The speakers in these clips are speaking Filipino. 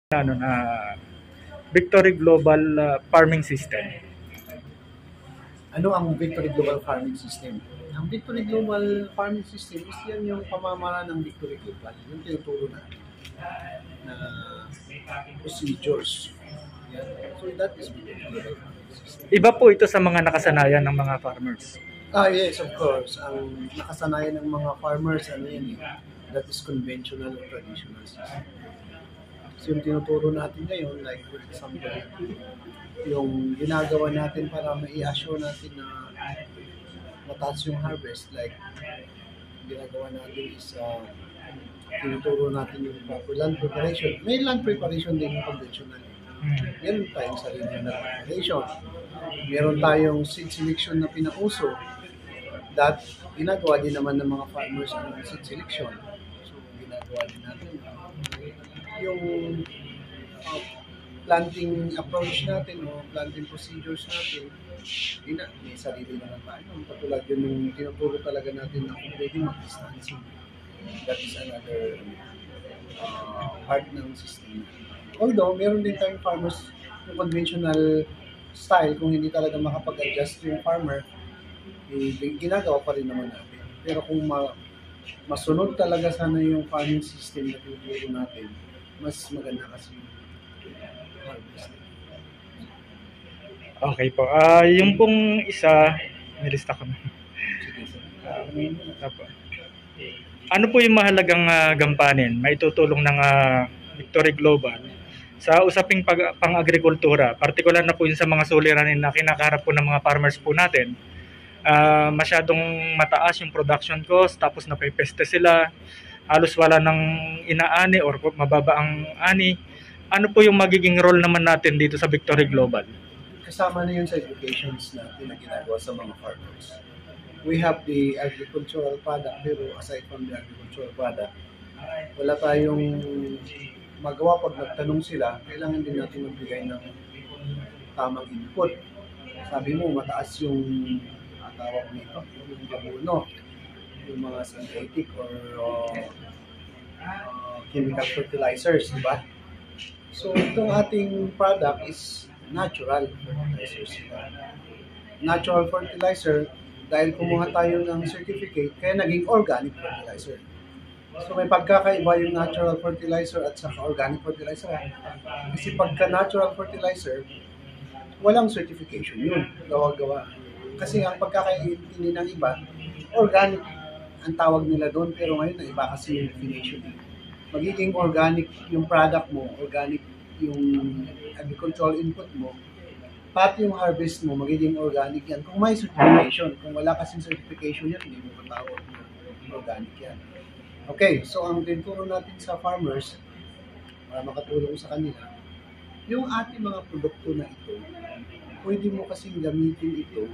ano na Victory Global Farming System. Ano ang Victory Global Farming System? Ang Victory Global Farming System is yan yung pamamaraan ng Victory Global. Yung tinuturo natin na procedures. Yan. So that is Victory Global Farming System. Iba po ito sa mga nakasanayan ng mga farmers. Yes, of course. Ang nakasanayan ng mga farmers, ano yan eh, that is conventional or traditional system. So yung tinuturo natin ngayon, like for example, yung ginagawa natin para ma-i-assure natin na mataas yung harvest, like ginagawa natin is tinuturo natin yung proper land preparation. May land preparation din yung conventional. Meron tayong sarili na preparation. Meron tayong seed selection na pinauso that ginagawa din naman ng mga farmers ang seed selection. So ginagawa din natin yung planting approach natin o planting procedures natin, may sarili naman tayo. Katulad yun yung tinuturo talaga natin na kung pwede mag-distancing. That is another part ng system. Although, meron din tayong farmers yung conventional style, kung hindi talaga makapag-adjust yung farmer, ginagawa pa rin naman natin. Pero kung masunod talaga sana yung farming system na tinuturo natin, mas maganda kasi harvest. Okay po. Yung pong isa, nilista ko na. Ano po yung mahalagang gampanin, maitutulong ng Victory Global sa usaping pang-agrikultura, partikular na po yun sa mga suliranin na kinakaharap po ng mga farmers po natin. Masyadong mataas yung production cost, tapos napipeste sila, halos wala nang inaani or mababa ang ani. Ano po yung magiging role naman natin dito sa Victory Global? Kasama na yun sa educations natin na ginagawa sa mga farmers. We have the agricultural product, pero aside from the agricultural product, wala tayong magawa pag nagtanong sila, kailangan din natin magbigay ng tamang input. Sabi mo, mataas yung tawag nito, yung gamuno, yung mga synthetic or chemical fertilizers, di ba? So, itong ating product is natural fertilizers. Natural fertilizer, dahil kumuha tayo ng certificate, kaya naging organic fertilizer. So, may pagkakaiba yung natural fertilizer at saka organic fertilizer. Kasi pagka natural fertilizer, walang certification yun, gawa-gawa. Kasi ang pagkakaintindi ng iba, organic ang tawag nila doon, pero ngayon na iba kasi yung definition. Magiging organic yung product mo, organic yung agricultural input mo, pati yung harvest mo, magiging organic yan. Kung may certification, kung wala kasing certification yan, hindi mo matawag na organic yan. Okay, so ang tinuturo natin sa farmers, para makatulong sa kanila, yung ating mga produkto na ito, pwede mo kasing gamitin ito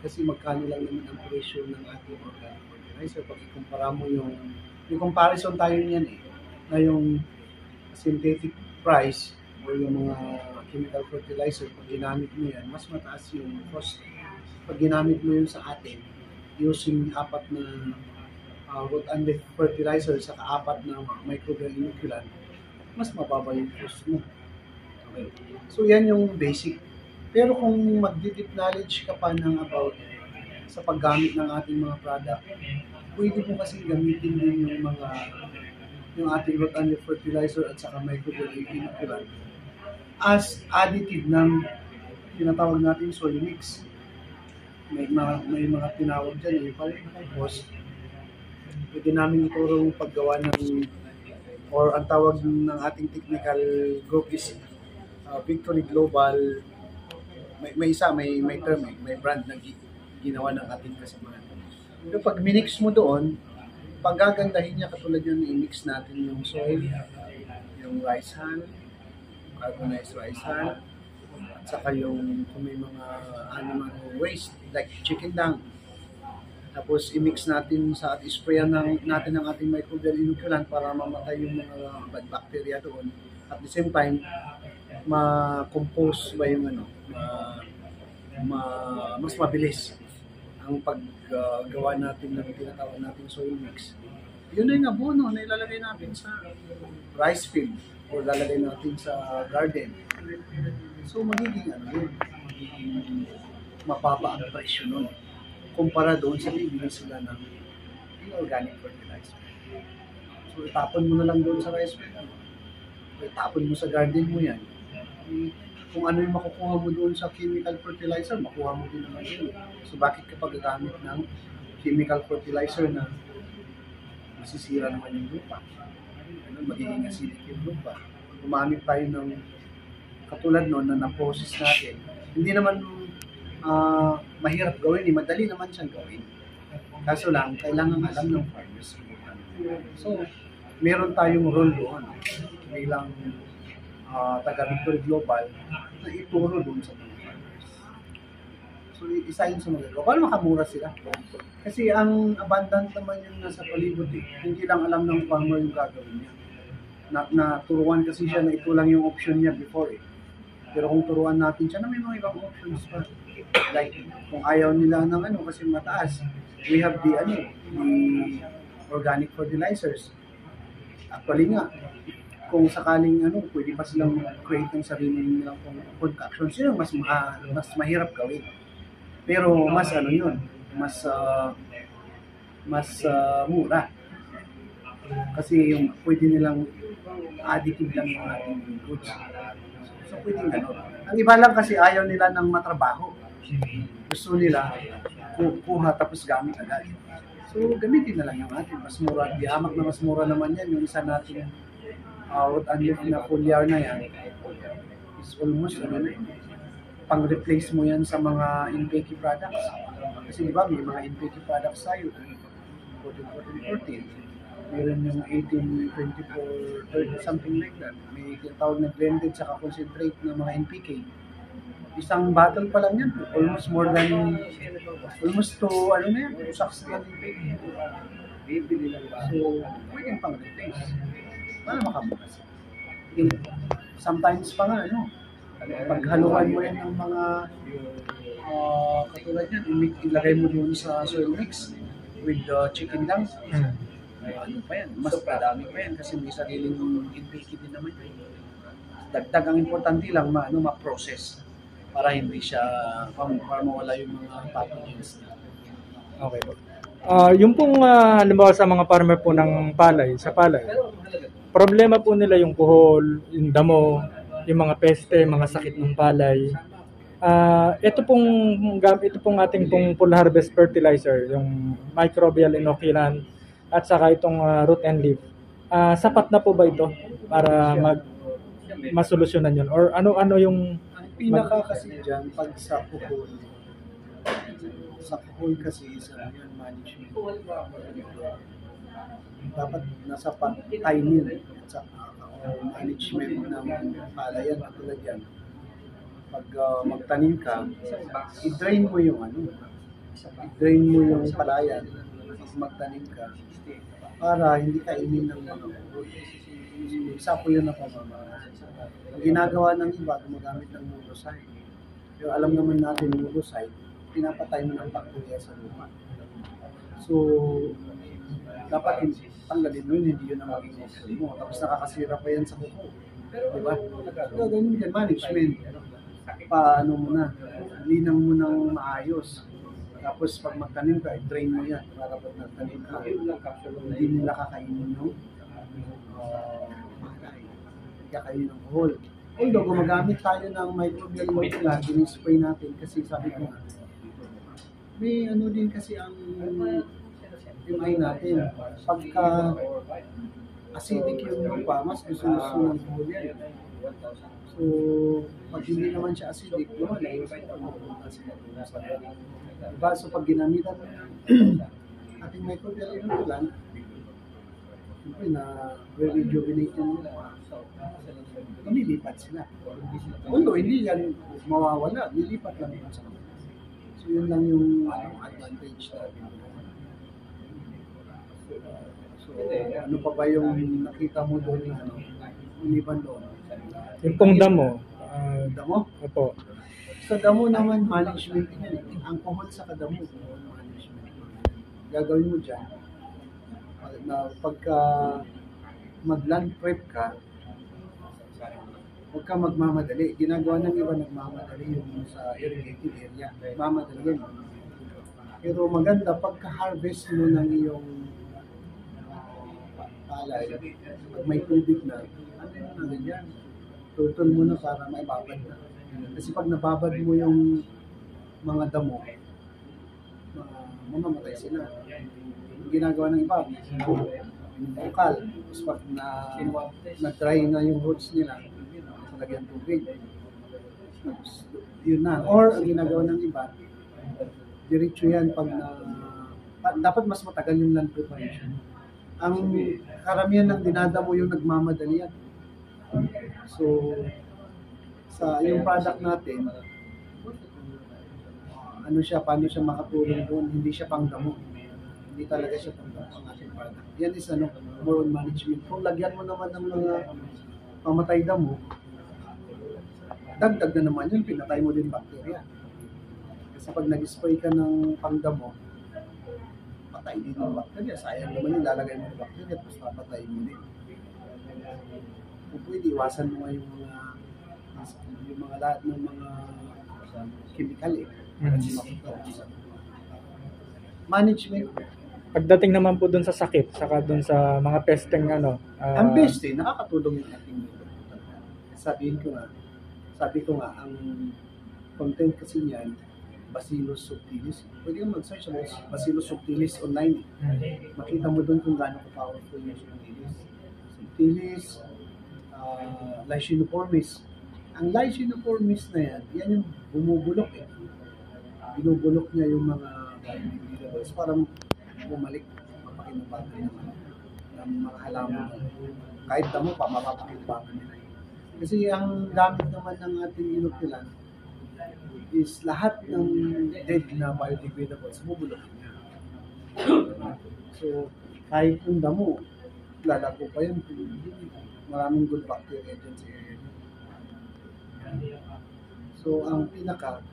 kasi magkano lang naman ang presyo ng ating organic fertilizer. Pag ikumpara mo yung comparison tayo niyan na yung synthetic price o yung mga chemical fertilizer, pag ginamit mo yan, mas mataas yung cost. Pag ginamit mo yun sa atin, using apat na root and leaf fertilizer sa apat na microbial inoculant, mas mababa yung cost mo. Okay. So yan yung basic. Pero kung mag-deep knowledge ka pa ng about sa paggamit ng ating mga product, pwede mo kasi gamitin din yung ating root and leaf fertilizer at saka microbial inoculant as additive ng tinatawag natin soil mix. May mga tinawag dyan, parang compost. Pwede namin iturong paggawa ng, or ang tawag ng ating technical group is Victory Global. May term, may brand na ginawa ng ating kasamahan. Pero pag minix mo doon, paggagandahin niya, katulad yun, i-mix natin yung soil, yung rice hull, carbonized rice hull, at saka yung kung may mga animal waste like chicken dung. Tapos i-mix natin at isprayan natin ang ating microbial inoculant para mamatay yung mga bad bacteria doon. At the same time, ma-compose ba yung mas mabilis ang paggawa natin ng tinatawag natin soil mix. Yun na yung abono na ilalagay natin sa rice field. o lalagay natin sa garden. So magiging magiging mababa ang presyo nun kumpara doon sa bibili sila ng organic fertilizer. So itapon mo na lang doon sa rice field. Itapon mo sa garden mo yan. Kung ano yung makukuha mo doon sa chemical fertilizer, makuha mo din naman yun. So bakit kapag gagamit ng chemical fertilizer na masisira naman yung lupa? Magiging acidic yung lupa. Gumamit tayo ng katulad noon na na-process natin. Hindi naman mahirap gawin, madali naman siyang gawin. Kaso lang, kailangan alam ng farmers. So, meron tayong role doon bilang taga-Victory Global na ituro doon sa mga farmers. So, isa yun sa magagawa. Paano makamura sila? Kasi ang abundant naman yung nasa palibot Hindi lang alam ng farmer yung gagawin niya. Naturuan kasi siya na ito lang yung option niya before Pero kung turuan natin siya na may mga ibang options pa. Like, kung ayaw nila ng kasi mataas, we have the organic fertilizers. Actually nga, kung sakaling pwede pa silang create ng sarili nilang concoctions, yun mas mahirap gawin. Pero mas mura. Kasi yung pwede nilang additive lang yung ating goods. So pwedeng gano'n. Ang iba lang kasi ayaw nila ng matrabaho. Gusto nila kuha tapos gamit agad. So gamitin na lang yung atin. Mas mura. Dihamak na mas mura naman yan. Yung isa natin root and leaf na foliar na yan is almost pang-replace mo yan sa mga NPK products. Kasi di ba may mga NPK products tayo. 14. Meron yung 18, 24, 30, something like that. May tawag na blended sa concentrate ng mga NPK. Isang bottle pa lang yan. Almost to, 2 sacks na yan NPK. So, pwedeng pang-replace. Para makabukas. Sometimes pa nga, paghaluan mo yan ng mga katulad yan, ilagay mo doon sa soil mix with chicken dung. Pa yan, mas padami pa yan kasi may sariling NPK din naman yun. Dagdag ang importante lang ma-process para hindi siya para mawala yung mga pathogens. Okay po. Yung pong halimbawa sa mga farmer po ng palay, problema po nila yung kuhol, yung damo, yung mga peste, mga sakit ng palay. Ito pong ating full harvest fertilizer, yung microbial inoculant at saka itong root and leaf. Sapat na po ba ito para masolusyonan yun? Or ano yung pinaka kasi dyan pag sa kuhol kasi sa management dapat nasa timing sa management ng palayan katulad yan. Pag magtanim ka, i-drain mo yung palayan pag magtanim ka para hindi kainin ng mga kuhol. Isa po yun na pamamara. Ang ginagawa ng iba, gumagamit ng muloside. Pero alam naman natin muloside, pinapatay mo ng bacteria sa lupa. So, dapat tanggalin mo yun, hindi yun ang maging option mo. Tapos nakakasira pa yan sa kuko. Diba? So, ganun yan, management. Paano mo na, linang mo ng maayos. Tapos pag magtanim ka, i-drain mo yan. Para pag nagtanim ka, hindi nila kakainin yung kakainin ng kuhol. Although gumagamit tayo ng microbial inoculant, din-spray natin kasi sabi ko nga, may din kasi ang yung ay natin. Pagka acidic yung lupa, mas gusto ng kuhol yan. So, pag hindi naman siya acidic, wala yung pagpunta sa diba? So, pag ginamitan ating microbial inoculant, siyempre na rejuvenate yung lupa. Nililipat sila. Although hindi yan mawawala, nilipat lang yun sa kanila. So yun lang yung advantage natin. So ano pa ba yung nakita mo doon na uliban doon? Yung pong damo. Damo? Opo. Sa damo naman, management yan. Ang kuhol sa kadamo, management. Gagawin mo dyan, na pagka mag-land prep ka, Huwag kang magmamadali. Ginagawa ng iba nagmamadali yung sa irrigated area. Magmamadali yan. Pero maganda pagka-harvest mo ng iyong palay, pag may tubig na, ano yun na ganyan? Tutol mo na para maibabad na. Kasi pag nababad mo yung mga damo, mamamatay sila. Yung ginagawa ng iba, bukal. Tapos pag na-dry na yung roots nila, lagyan tubig. Tapos, yun na. Or, ang ginagawa ng iba, diretso yan pag dapat mas matagal yung land preparation. Ang karamihan ng dinadamo yung nagmamadali yan. So, sa yung product natin, ano siya, paano siya makatulong doon, hindi siya pangdamo. Hindi talaga siya pangdamo ang ating product. Yan is more on management. Kung lagyan mo naman ng mga pamatay damo, dagdag na naman yun, pinatay mo din bacteria. Kasi pag nag-spray ka ng pangdamo, patay din ang bacteria. Sayang naman yung lalagay mo ng bacteria, tapos papatay mo din. Kung pwede, iwasan mo yung mga lahat ng mga chemical eh. Management. Pagdating naman po dun sa sakit, saka dun sa mga pesteng Ang best nakakatulong yung ating sabi ko nga, ang content kasi niyan, Bacillus subtilis. Pwede kang mag-search sa Bacillus subtilis online. Makita mo doon kung gaano ka-powerful yung subtilis. Subtilis, Lycinoformis. Ang Lycinoformis na yan yung bumubulok eh. Binubulok niya yung mga biodigradables para bumalik, mapakinabangan ng mga halaman. Kahit damo pa, mapapakinabangan nila. Kasi ang gamit naman ng ating inoculant is lahat ng dead na biodegradables, bubulok niya. So, kahit yung damo, lalago pa yan. Maraming good bacteria dyan sa area. So, ang pinaka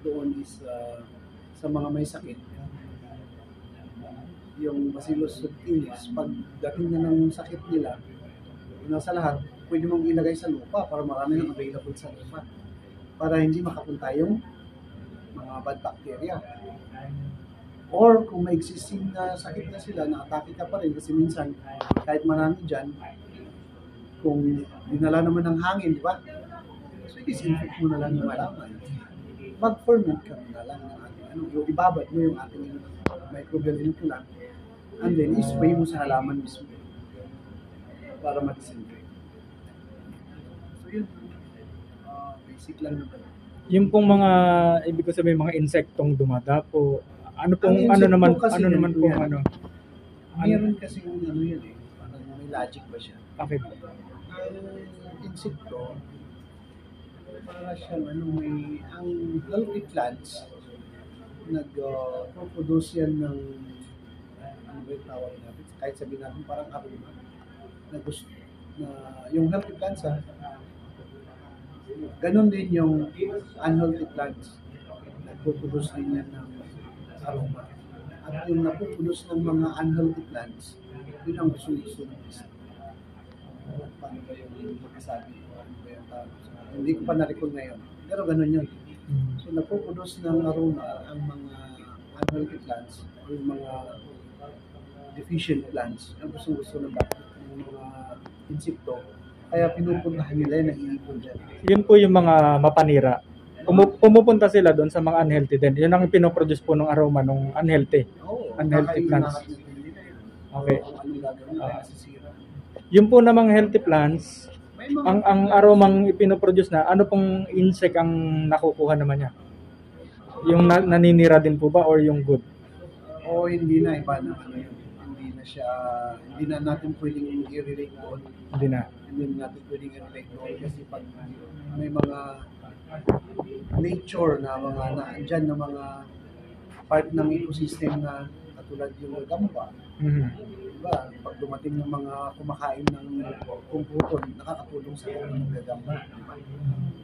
doon is sa mga may sakit, yung Bacillus subtilis, pag dating na ng sakit nila, una sa lahat, pwede mong ilagay sa lupa para marami nang available sa lupa para hindi makapunta yung mga bad bacteria. Or kung may existing na sakit na sila, nakatake ka pa rin kasi minsan kahit marami dyan, kung dinala naman ng hangin, di ba? So i-disinfect mo na lang yung halaman. Mag-ferment ka na lang ng ating yung ibabad mo yung ating microbial inoculant and then i-spray mo sa halaman mismo para ma-disinfect. So yun, basic lang naman. Yung pong mga, ibig ko sabihin, mga insektong dumadapo, Meron kasi yun eh, parang may logic ba siya? Okay. Ang insekto, para siyang ang healthy plants, nag-produce yan ng, ano ba yung tawag natin? Kahit sabihin natin parang aroma, yung healthy plants ganon din yung unhealthy plants, nagpo-produce din yan ng aroma. At yung napupulos ng mga unhealthy plants, yun ang gusto ng isa. Paano ba yung magkasabi? Ano ba yung tawag? Hindi ko pa na-recall ngayon. Pero ganun yun. So napupulos ng aroma ang mga unhealthy plants o yung mga deficient plants ang gusto ng mga insekto. Kaya pinupuntahan nila yung nag-iipon dyan. Yun po yung mga mapanira. Pumupunta sila doon sa mga unhealthy din. Yun ang pinoproduce po ng aroma ng unhealthy. Unhealthy plants. Okay. Yung po namang healthy plants, ang aromang ipinoproduce na, ano pong insect ang nakukuha naman niya? Yung naninira din po ba or yung good? O hindi na, iba na hindi na natin pwedeng i-relate doon. Hindi natin pwedeng i-relate doon kasi pag may mga nature na mga naandyan na mga part ng ecosystem na katulad yung gamba. Diba? Pag dumating ng mga kumakain ng kumputon, nakakatulong sa kanyang gagamba.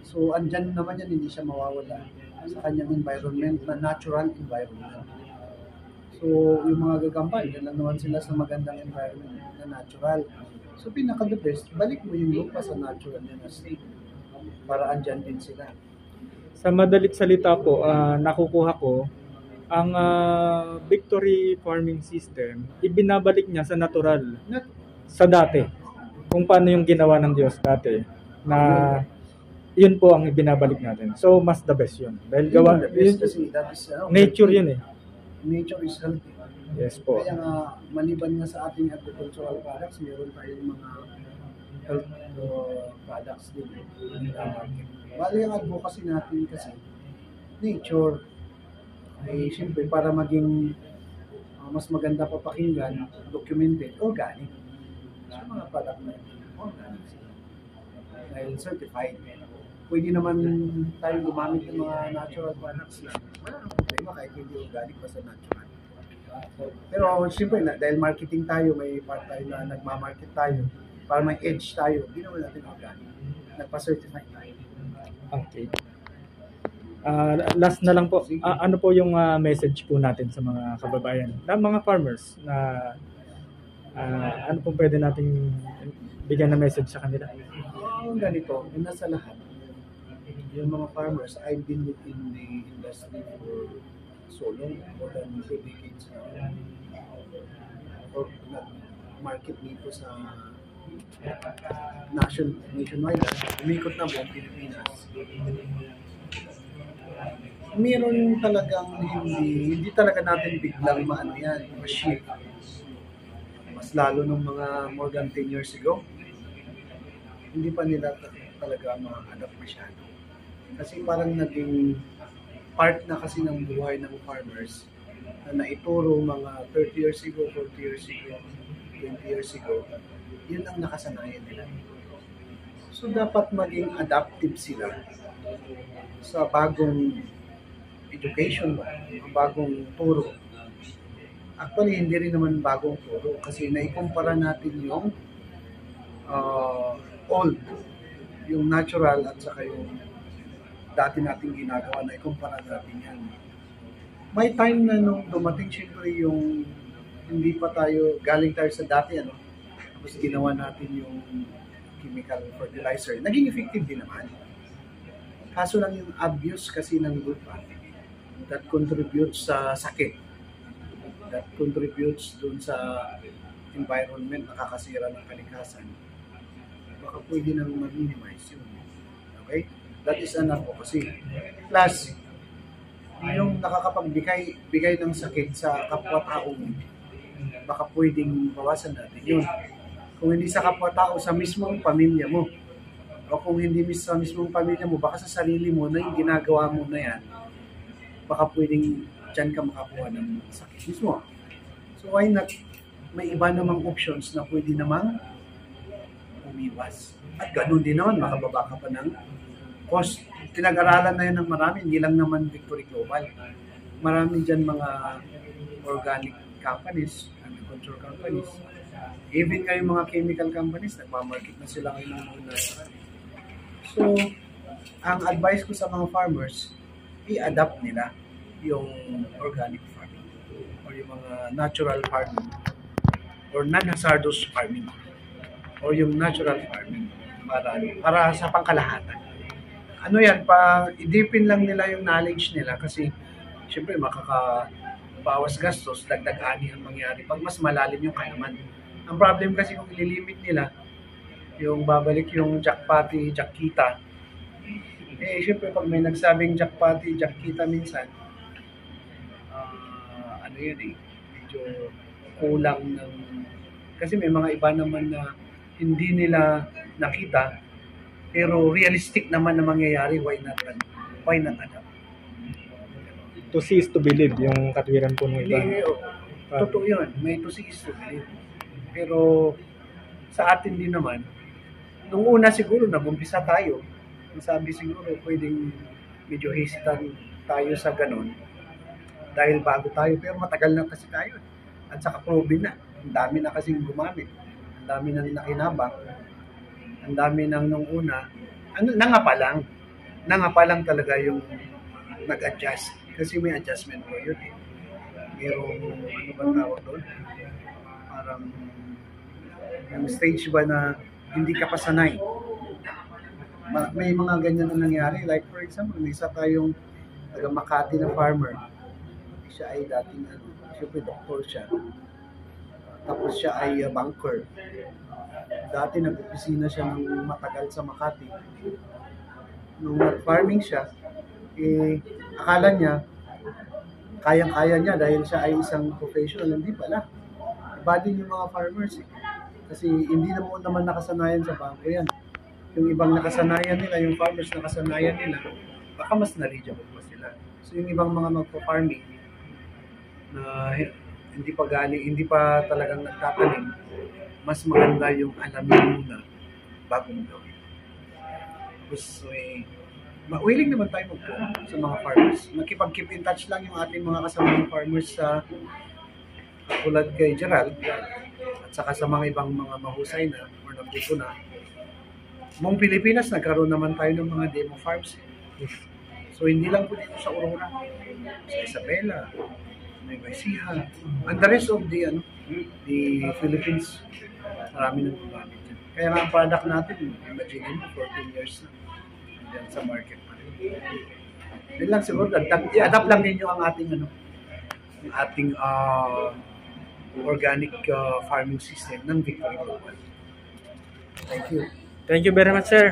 So, andyan naman yan, hindi siya mawawala sa kanyang environment na natural environment. So, yung mga gagamba, yan lang naman sila sa magandang environment na natural. So pinaka the best, balik mo yung lupa sa natural na state para andyan din sila. Sa madalit salita po, nakukuha ko, ang victory farming system, ibinabalik niya sa natural, Not, sa dati. Kung paano yung ginawa ng Diyos dati, na yun po ang ibinabalik natin. So, mas the best yun. Dahil gawa, the best yun, kasi that is, nature yun eh. Nature is healthy. Yes po. Kaya nga, maliban nga sa ating agricultural products, meron tayong mga health products din. Bali ang advocacy natin kasi, nature, ay siyempre para maging mas maganda pa pakinggan, documented, organic. So mga product na organic sila. Dahil certified. Pwede naman tayong gumamit ng mga natural products lang. Wala nang problema kahit hindi organic basta natural. Pero siyempre, dahil marketing tayo, may part tayo na nagmamarket tayo, para may edge tayo, ginawa natin organic. Nagpa-certify tayo. Okay. Last na lang po, ano po yung message po natin sa mga kababayan, na mga farmers, na ano po pwede nating bigyan na message sa kanila? Ganito, una sa lahat, yung mga farmers, I've been within the industry for so long, more than 2 decades now. Or nag-market dito sa nationwide. Umikot na buong Pilipinas. Meron talagang hindi talaga natin biglang maano yan, ma-shift. Mas lalo nung mga more than 10 years ago, hindi pa nila talaga ma-adapt masyado. Kasi parang naging part na kasi ng buhay ng farmers na naituro mga 30 years ago, 40 years ago, 20 years ago, yun ang nakasanayan nila. So dapat maging adaptive sila sa bagong education mo, bagong turo. Actually, hindi rin naman bagong turo kasi naikumpara natin yung old, yung natural at saka yung dati nating ginagawa na ikumpara natin yan. May time na nung dumating syempre yung hindi pa tayo, galing tayo sa dati tapos ginawa natin yung chemical fertilizer. Naging effective din naman. Kaso lang yung abuse kasi ng lupa that contributes sa sakit. That contributes dun sa environment, nakakasira ng kalikasan. Baka pwede nang ma-minimize yun. Okay? That is an advocacy. Plus, yung nakakapagbigay ng sakit sa kapwa-tao, baka pwedeng bawasan natin yun. Kung hindi sa kapwa-tao, sa mismong pamilya mo. O kung hindi sa mismong pamilya mo, baka sa sarili mo na yung ginagawa mo na yan, baka pwedeng dyan ka makakuha ng sakit mismo. So why not, may iba namang options na pwede namang umiwas. At ganun din naman, makababa ka pa ng cost. Pinag-aralan na yan ng marami, hindi lang naman Victory Global. Marami dyan mga organic companies, agriculture companies. Even kayo mga chemical companies, nagmamarket na sila ngayon ng mga. So, ang advice ko sa mga farmers, i-adapt nila yung organic farming or yung mga natural farming or non-hazardous farming or yung natural farming para sa pangkalahatan. Ano yan, idipin lang nila yung knowledge nila kasi syempre makakabawas gastos, dagdag ani ang mangyari pag mas malalim yung kalaman. Ang problem kasi kung ililimit nila yung babalik yung jackpoti, jackita, syempre pag may nagsabing jackpoti, jackita minsan, medyo kulang ng, kasi may mga iba naman na hindi nila nakita, pero realistic naman na mangyayari, why not adapt? To see is to believe, yung katwiran po ng iba. Totoo yun, may to see is to believe. Pero sa atin din naman, nung una siguro nag-umpisa tayo, sabi siguro pwedeng medyo hesitant tayo sa ganun dahil bago tayo, pero matagal na kasi tayo at saka proven na, ang dami na kasing gumamit, ang dami na rin nakinabang, ang dami nang nung una, nanga pa lang talaga yung nag-adjust kasi may adjustment po yun merong ano ba tawag doon, parang Yung stage ba na hindi ka pa sanay. May mga ganyan na nangyari. Like for example, may isa tayong taga Makati na farmer. Siya ay dating syempre doktor siya. Tapos siya ay banker. Dati nag-opisina siya ng matagal sa Makati. Nung nag-farming siya, akala niya, kayang-kaya niya dahil siya ay isang professional. Hindi pala. Iba din yung mga farmers eh. Kasi hindi naman nakasanayan sa bangko yan. Yung ibang nakasanayan nila, yung farmers nakasanayan nila, baka mas knowledgeable pa sila. So yung ibang mga magpo-farming na hindi pa talagang nagtatanim, mas maganda yung alamin muna bago mo gawin. Tapos willing naman tayo sa mga farmers. Makipag-keep in touch lang yung ating mga kasamang farmers sa tulad kay Gerald at saka sa mga ibang mga mahusay na or napuso na. Mong Pilipinas, nagkaroon naman tayo ng mga demo farms. So hindi lang po dito sa Aurora, sa Isabela, Nueva Ecija, and the rest of the Philippines, marami nang gumamit dyan. Kaya nga ang product natin, imagine mo, 14 years na dyan sa market pa rin. Yun lang siguro, i-adapt lang ninyo ang ating organic farming system ng Victory Global. Thank you. Thank you very much, sir.